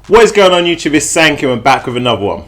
What is going on YouTube? It's Sankey and back with another one.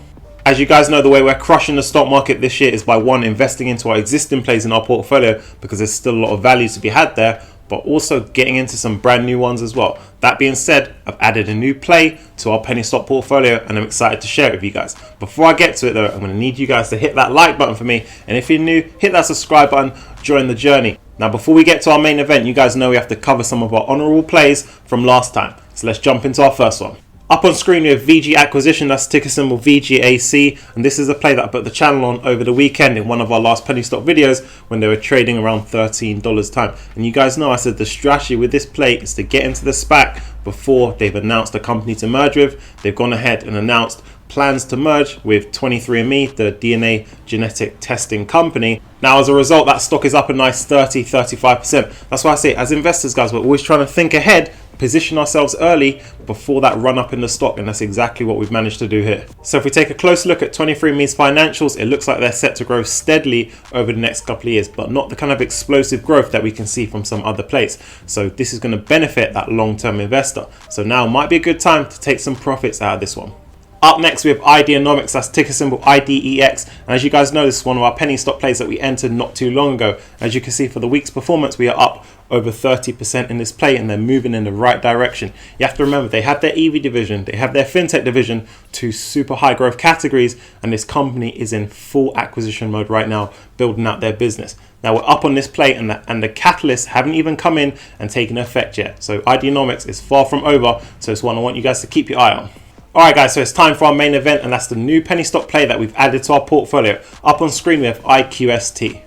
As you guys know, the way we're crushing the stock market this year is by one, investing into our existing plays in our portfolio because there's still a lot of value to be had there, but also getting into some brand new ones as well. That being said, I've added a new play to our penny stock portfolio and I'm excited to share it with you guys. Before I get to it though, I'm going to need you guys to hit that like button for me, and if you're new, hit that subscribe button, join the journey. Now before we get to our main event, you guys know we have to cover some of our honorable plays from last time. So let's jump into our first one. Up on screen we have VG Acquisition, that's ticker symbol VGAC, and this is a play that I put the channel on over the weekend in one of our last penny stock videos when they were trading around $13 time. And you guys know I said the strategy with this play is to get into the SPAC before they've announced a company to merge with. They've gone ahead and announced plans to merge with 23andMe, the DNA genetic testing company. Now as a result, that stock is up a nice 30-35%. That's why I say as investors guys, we're always trying to think ahead, position ourselves early before that run up in the stock, and that's exactly what we've managed to do here. So if we take a close look at 23andMe's financials, it looks like they're set to grow steadily over the next couple of years, but not the kind of explosive growth that we can see from some other plays. So this is going to benefit that long-term investor. So now might be a good time to take some profits out of this one. Up next we have Ideanomics, that's ticker symbol IDEX, and as you guys know, this is one of our penny stock plays that we entered not too long ago. As you can see, for the week's performance we are up over 30% in this play, and they're moving in the right direction. You have to remember, they have their EV division, they have their fintech division, two super high growth categories, and this company is in full acquisition mode right now, building out their business. Now we're up on this play, and the catalysts haven't even come in and taken effect yet. So Ideanomics is far from over, so it's one I want you guys to keep your eye on. Alright guys, so it's time for our main event, and that's the new penny stock play that we've added to our portfolio. Up on screen we have IQST.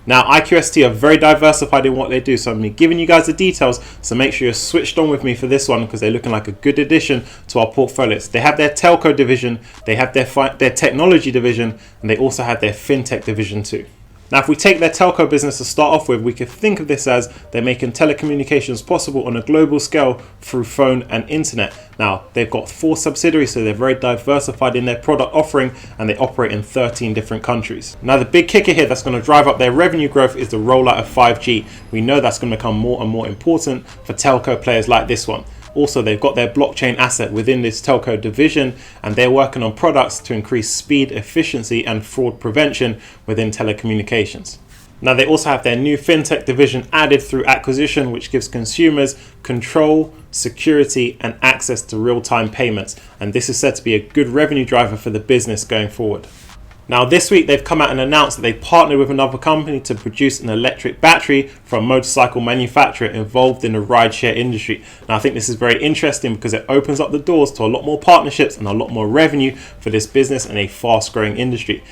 Now IQST are very diversified in what they do, so I'm giving you guys the details, so make sure you're switched on with me for this one because they're looking like a good addition to our portfolios. They have their telco division, they have their technology division, and they also have their fintech division too. Now if we take their telco business to start off with, we could think of this as they're making telecommunications possible on a global scale through phone and internet. Now they've got 4 subsidiaries, so they're very diversified in their product offering, and they operate in 13 different countries. Now the big kicker here that's going to drive up their revenue growth is the rollout of 5G. We know that's going to become more and more important for telco players like this one. Also, they've got their blockchain asset within this telco division, and they're working on products to increase speed, efficiency, and fraud prevention within telecommunications. Now, they also have their new fintech division added through acquisition, which gives consumers control, security, and access to real-time payments. And this is said to be a good revenue driver for the business going forward. Now this week they've come out and announced that they partnered with another company to produce an electric battery for a motorcycle manufacturer involved in the rideshare industry. Now I think this is very interesting because it opens up the doors to a lot more partnerships and a lot more revenue for this business in a fast growing industry.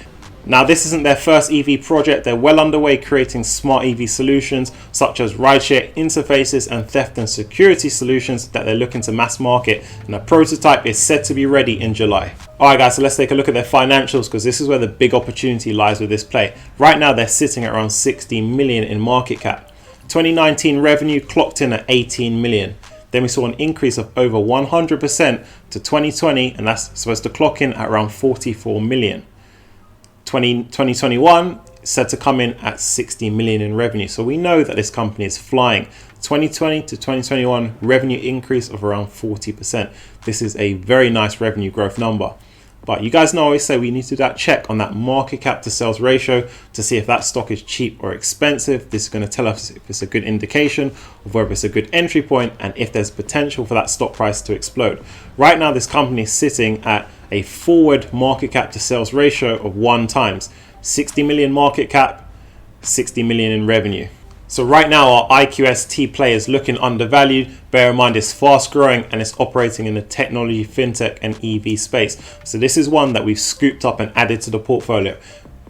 Now this isn't their first EV project, they're well underway creating smart EV solutions such as rideshare interfaces and theft and security solutions that they're looking to mass market, and a prototype is said to be ready in July. Alright guys, so let's take a look at their financials because this is where the big opportunity lies with this play. Right now they're sitting at around 60 million in market cap. 2019 revenue clocked in at 18 million. Then we saw an increase of over 100% to 2020, and that's supposed to clock in at around 44 million. 2021 said to come in at 60 million in revenue. So we know that this company is flying. 2020 to 2021 revenue increase of around 40%. This is a very nice revenue growth number. But you guys know I always say we need to do that check on that market cap to sales ratio to see if that stock is cheap or expensive. This is going to tell us if it's a good indication of whether it's a good entry point and if there's potential for that stock price to explode. Right now this company is sitting at a forward market cap to sales ratio of 1 times. 60 million market cap, 60 million in revenue. So right now our IQST play is looking undervalued. Bear in mind it's fast growing and it's operating in the technology, fintech and EV space. So this is one that we've scooped up and added to the portfolio.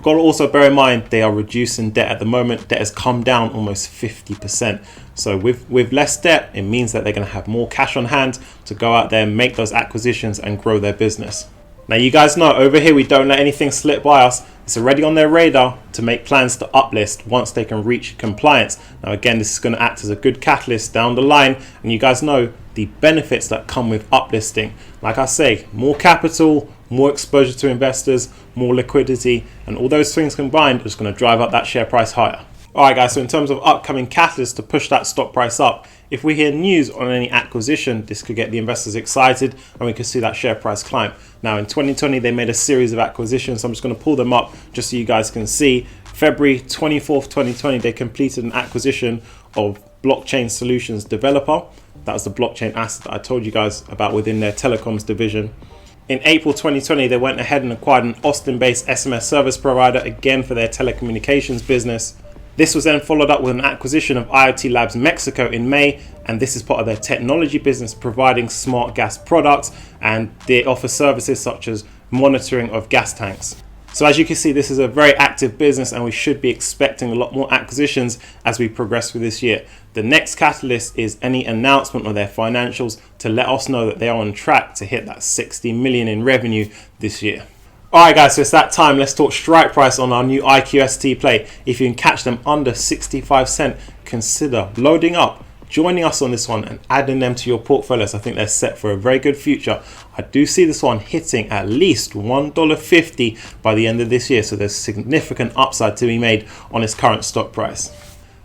Got to also bear in mind they are reducing debt at the moment. Debt has come down almost 50%. So with less debt, it means that they're going to have more cash on hand to go out there and make those acquisitions and grow their business. Now you guys know over here we don't let anything slip by us. It's already on their radar to make plans to uplist once they can reach compliance. Now again, this is going to act as a good catalyst down the line, and you guys know the benefits that come with uplisting. Like I say, more capital, more exposure to investors, more liquidity, and all those things combined is going to drive up that share price higher. Alright guys, so in terms of upcoming catalysts to push that stock price up, if we hear news on any acquisition, this could get the investors excited and we could see that share price climb. Now in 2020, they made a series of acquisitions. So I'm just going to pull them up just so you guys can see. February 24th, 2020, they completed an acquisition of blockchain solutions developer. That was the blockchain asset that I told you guys about within their telecoms division. In April 2020, they went ahead and acquired an Austin-based SMS service provider, again for their telecommunications business. This was then followed up with an acquisition of IoT Labs Mexico in May, and this is part of their technology business providing smart gas products, and they offer services such as monitoring of gas tanks. So as you can see, this is a very active business and we should be expecting a lot more acquisitions as we progress through this year. The next catalyst is any announcement of their financials to let us know that they are on track to hit that 60 million in revenue this year. Alright guys, so it's that time. Let's talk strike price on our new IQST play. If you can catch them under 65 cents, consider loading up, joining us on this one and adding them to your portfolios. I think they're set for a very good future. I do see this one hitting at least $1.50 by the end of this year, so there's significant upside to be made on its current stock price.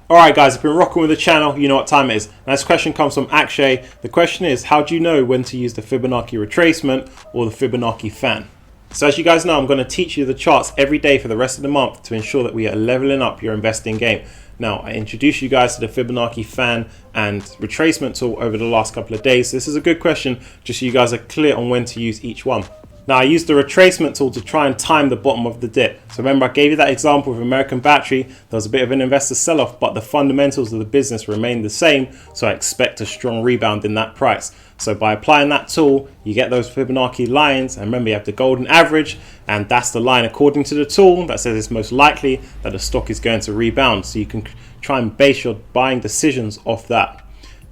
Alright guys, if you've been rocking with the channel, you know what time it is. Now, this question comes from Akshay. The question is, how do you know when to use the Fibonacci retracement or the Fibonacci fan? So as you guys know, I'm going to teach you the charts every day for the rest of the month to ensure that we are leveling up your investing game. Now, I introduced you guys to the Fibonacci fan and retracement tool over the last couple of days. This is a good question, just so you guys are clear on when to use each one. Now, I used the retracement tool to try and time the bottom of the dip. So remember, I gave you that example of American Battery. There was a bit of an investor sell-off, but the fundamentals of the business remain the same. So I expect a strong rebound in that price. So by applying that tool, you get those Fibonacci lines. And remember, you have the golden average, and that's the line according to the tool that says it's most likely that the stock is going to rebound. So you can try and base your buying decisions off that.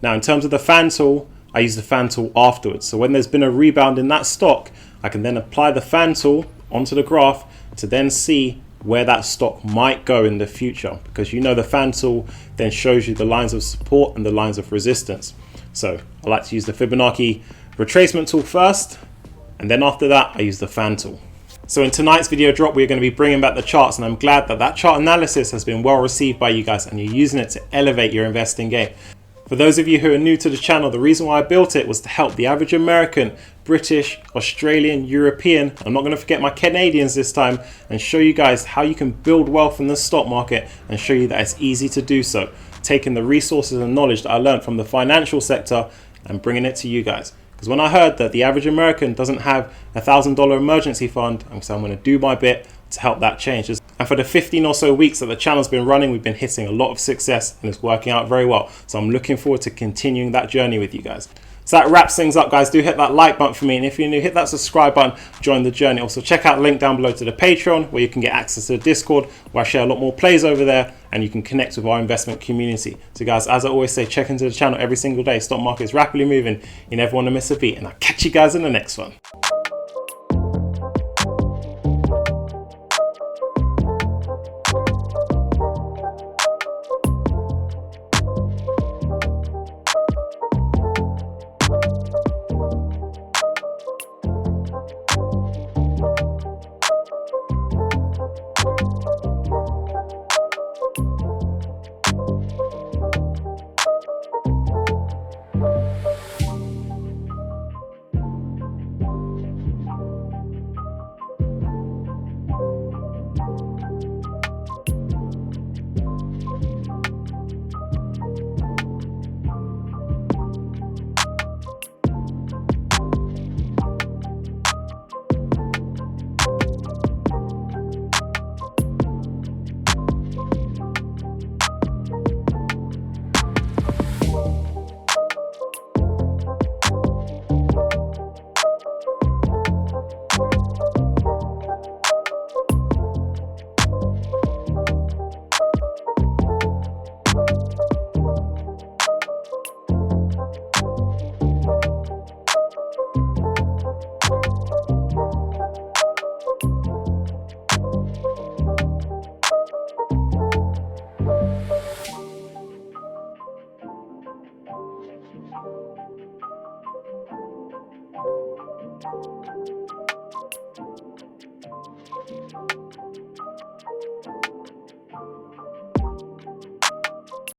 Now, in terms of the fan tool, I use the fan tool afterwards. So when there's been a rebound in that stock, I can then apply the fan tool onto the graph to then see where that stock might go in the future, because you know the fan tool then shows you the lines of support and the lines of resistance. So I like to use the Fibonacci retracement tool first, and then after that I use the fan tool. So in tonight's video drop, we're going to be bringing back the charts, and I'm glad that that chart analysis has been well received by you guys and you're using it to elevate your investing game. For those of you who are new to the channel, the reason why I built it was to help the average American, British, Australian, European, I'm not going to forget my Canadians this time, and show you guys how you can build wealth in the stock market and show you that it's easy to do so, taking the resources and knowledge that I learned from the financial sector and bringing it to you guys. Because when I heard that the average American doesn't have $1,000 emergency fund, I'm going to do my bit to help that change. And for the 15 or so weeks that the channel's been running, we've been hitting a lot of success and it's working out very well. So I'm looking forward to continuing that journey with you guys. So that wraps things up, guys. Do hit that like button for me, and if you're new, hit that subscribe button, join the journey. Also check out the link down below to the Patreon, where you can get access to the Discord, where I share a lot more plays over there, and you can connect with our investment community. So guys, as I always say, check into the channel every single day. Stock market is rapidly moving. You never want to miss a beat, and I'll catch you guys in the next one.